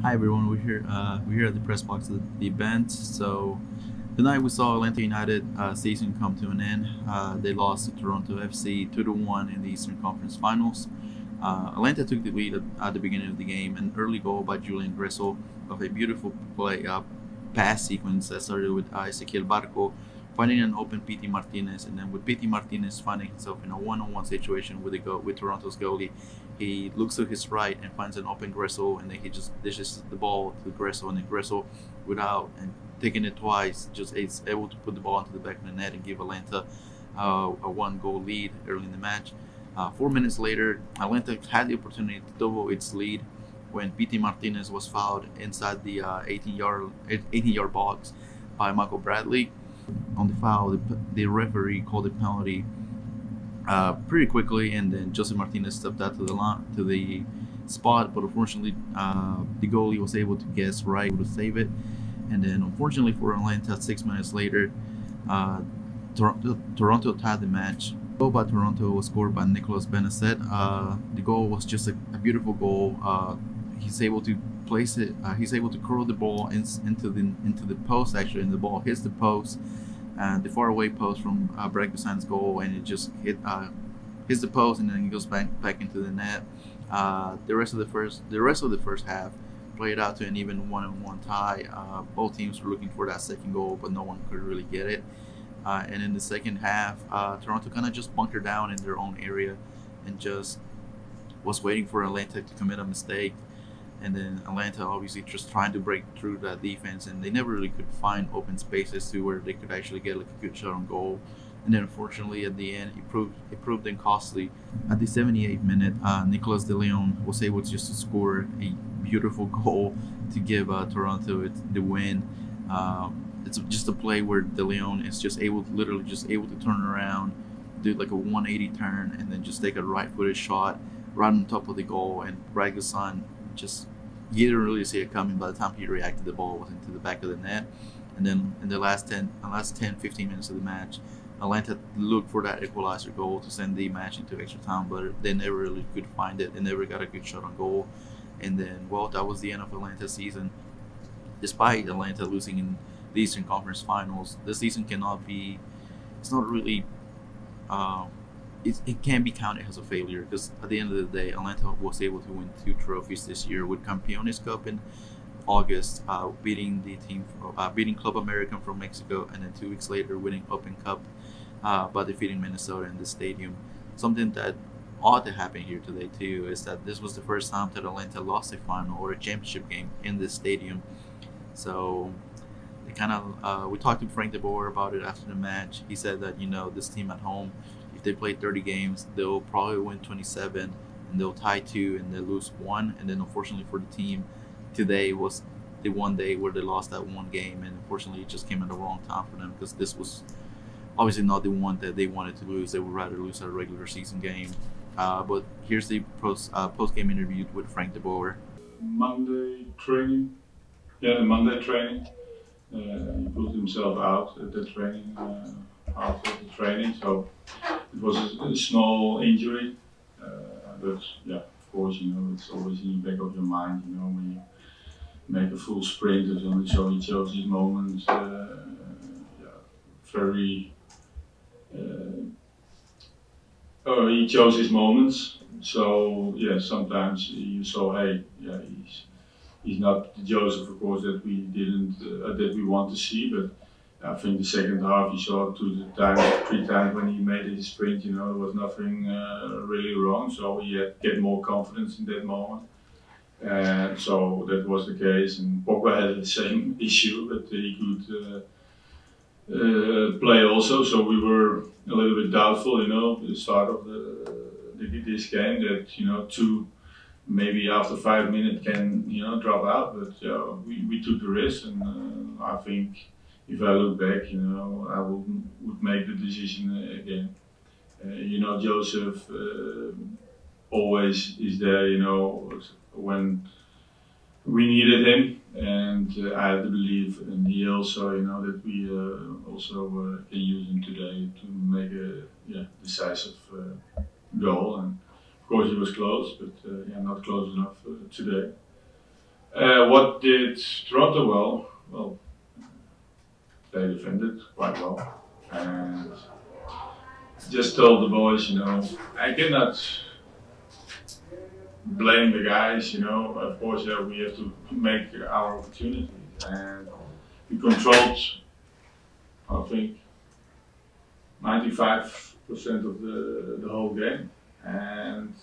Hi everyone, we're here at the press box of the event. So tonight we saw Atlanta United season come to an end. They lost to Toronto FC 2-1 in the Eastern Conference Finals. Atlanta took the lead at the beginning of the game. An early goal by Julian Gressel of a beautiful play pass sequence that started with Ezequiel Barco finding an open PT Martinez, and then with PT Martinez finding himself in a one-on-one situation with Toronto's goalie, he looks to his right and finds an open Gressel, and then he just dishes the ball to Gressel, and then Gressel, without and taking it twice, just is able to put the ball into the back of the net and give Atlanta a one-goal lead early in the match. 4 minutes later, Atlanta had the opportunity to double its lead when PT Martinez was fouled inside the 18-yard box by Michael Bradley. On the foul, the referee called a penalty pretty quickly, and then Jose Martinez stepped out to the spot, but unfortunately the goalie was able to guess right to save it. And then unfortunately for Atlanta, 6 minutes later, Toronto tied the match. The goal by Toronto was scored by Nicolas Benasset. The goal was just a beautiful goal. He's able to place it. He's able to curl the ball into the post actually, and the ball hits the post, the far away post from Bragdussan's goal, and it just hits the post, and then it goes back into the net. The rest of the first half played out to an even 1-1 tie. Both teams were looking for that second goal, but no one could really get it. And in the second half, Toronto kind of just bunkered down in their own area and just was waiting for Atlanta to commit a mistake. And then Atlanta obviously just trying to break through that defense, and they never really could find open spaces to where they could actually get like a good shot on goal. And then unfortunately at the end, it proved them costly. At the 78th minute, Nicolas De Leon was able just to score a beautiful goal to give Toronto the win. It's just a play where De Leon is just literally able to turn around, do like a 180 turn, and then just take a right-footed shot right on top of the goal. And Bragdussan he didn't really see it coming. By the time he reacted, the ball was into the back of the net. And then in the last 10-15 minutes of the match, Atlanta looked for that equalizer goal to send the match into extra time, but they never really could find it. They never got a good shot on goal. And then, well, that was the end of Atlanta's season. Despite Atlanta losing in the Eastern Conference Finals, the season it's not really, it can't be counted as a failure, because at the end of the day, Atlanta was able to win 2 trophies this year, with Campeones Cup in August, beating Club American from Mexico, and then 2 weeks later winning Open Cup by defeating Minnesota in the stadium. Something that ought to happen here today too is that this was the first time that Atlanta lost a final or a championship game in this stadium. So we talked to Frank de Boer about it after the match. He said that this team at home, if they play 30 games, they'll probably win 27, and they'll tie 2 and they'll lose 1. And then unfortunately for the team, today was the one day where they lost that one game, and unfortunately it just came at the wrong time for them, because this was obviously not the one that they wanted to lose. They would rather lose a regular season game. But here's the post-game interview with Frank de Boer. Monday training. Yeah, the Monday training. He pulled himself out at the training, after the training, so it was a small injury. But yeah, of course, it's always in the back of your mind, when you make a full sprint or something. So he chose his moments, he chose his moments. So yeah, sometimes you saw, hey, yeah, he's not the Joseph, of course, that we want to see. But I think the second half, you saw 3 times when he made his sprint, there was nothing really wrong. So he had to get more confidence in that moment. And so that was the case. And Pogba had the same issue, but he could play also. So we were a little bit doubtful, at the start of this game, that, 2 maybe after 5 minutes can drop out, but we took the risk, and I think if I look back, I would make the decision again. Joseph always is there, when we needed him, and I had to believe, and he also, that we also can use him today to make a decisive goal. And of course, he was close, but not close enough today. What did Toronto well? Well, they defended quite well, and just told the boys, I cannot blame the guys. Of course, we have to make our opportunities, and we controlled, I think, 95% of the whole game, and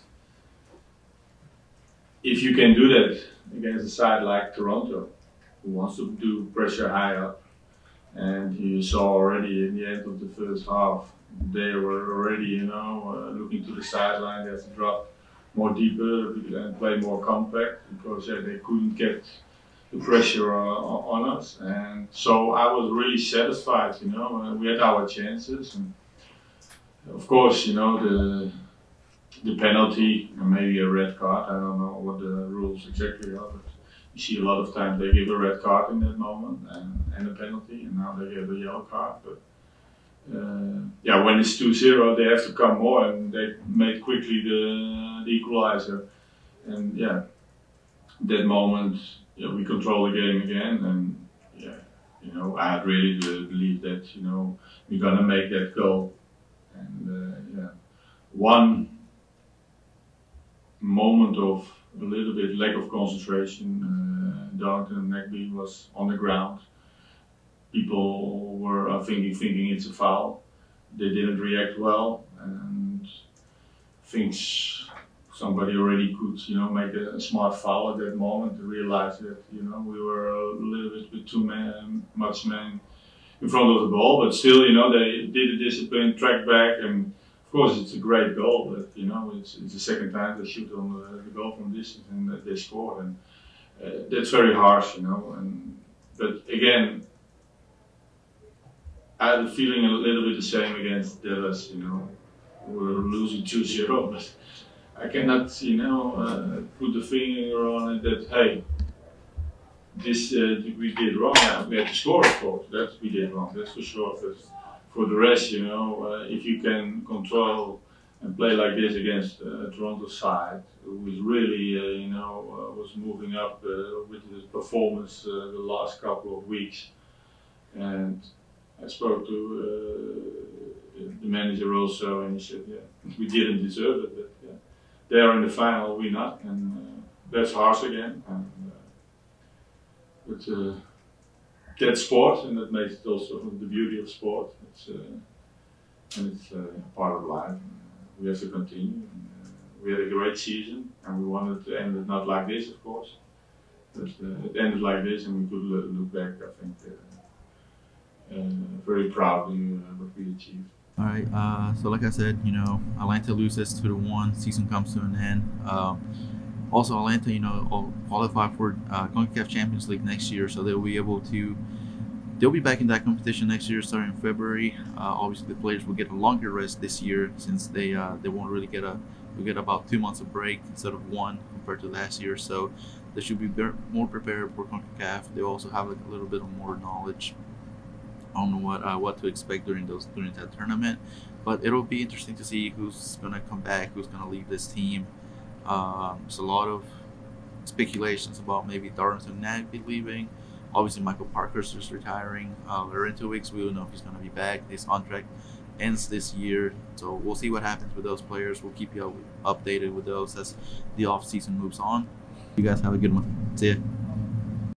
if you can do that against a side like Toronto, who wants to do pressure high up, and you saw already in the end of the first half, they were already, looking to the sideline. They had to drop more deeper and play more compact because they couldn't get the pressure on us. And so I was really satisfied. We had our chances, and of course, the penalty and maybe a red card. I don't know what the rules exactly are, but you see a lot of times they give a red card in that moment and a penalty, and now they give a yellow card. But when it's 2-0, they have to come more, and they made quickly the equalizer. And that moment, we control the game again, and I had really believed that we're gonna make that goal. And one moment of a little bit lack of concentration. Darlington and Nagby was on the ground. People were thinking it's a foul. They didn't react well, and I think somebody already could make a smart foul at that moment to realize that we were a little bit with much men in front of the ball, but still they did the discipline, track back, and of course it's a great goal, but it's the second time they shoot on the goal from distance and they scored, and that's very harsh, but again, I had a feeling a little bit the same against Dallas. We were losing 2-0, but I cannot put the finger on it that hey, this we did wrong. We had to score, of course. That we did wrong. That's for sure. But for the rest, if you can control and play like this against Toronto side, who is really was moving up with his performance the last couple of weeks, and I spoke to the manager also, and he said, we didn't deserve it, but they are in the final, we not, and that's harsh again. But that's sport, and that makes it also the beauty of sport. It's part of life. We have to continue. We had a great season, and we wanted to end it not like this, of course, but it ended like this, and we could look back, I think. Very proud of what we achieved. All right. So like I said, Atlanta loses 2-1. Season comes to an end. Also, Atlanta, will qualify for CONCACAF Champions League next year, so they'll be back in that competition next year, starting in February. Obviously, the players will get a longer rest this year since they won't really get about 2 months of break instead of 1 compared to last year. So they should be more prepared for CONCACAF. They also have a little bit more knowledge on what to expect during that tournament. But it'll be interesting to see who's gonna come back, who's gonna leave this team. There's a lot of speculations about maybe Darlington Nagby leaving. Obviously, Michael Parker's just retiring. We're in 2 weeks. We don't know if he's gonna be back. His contract ends this year, so we'll see what happens with those players. We'll keep you updated with those as the off season moves on. You guys have a good one. See ya.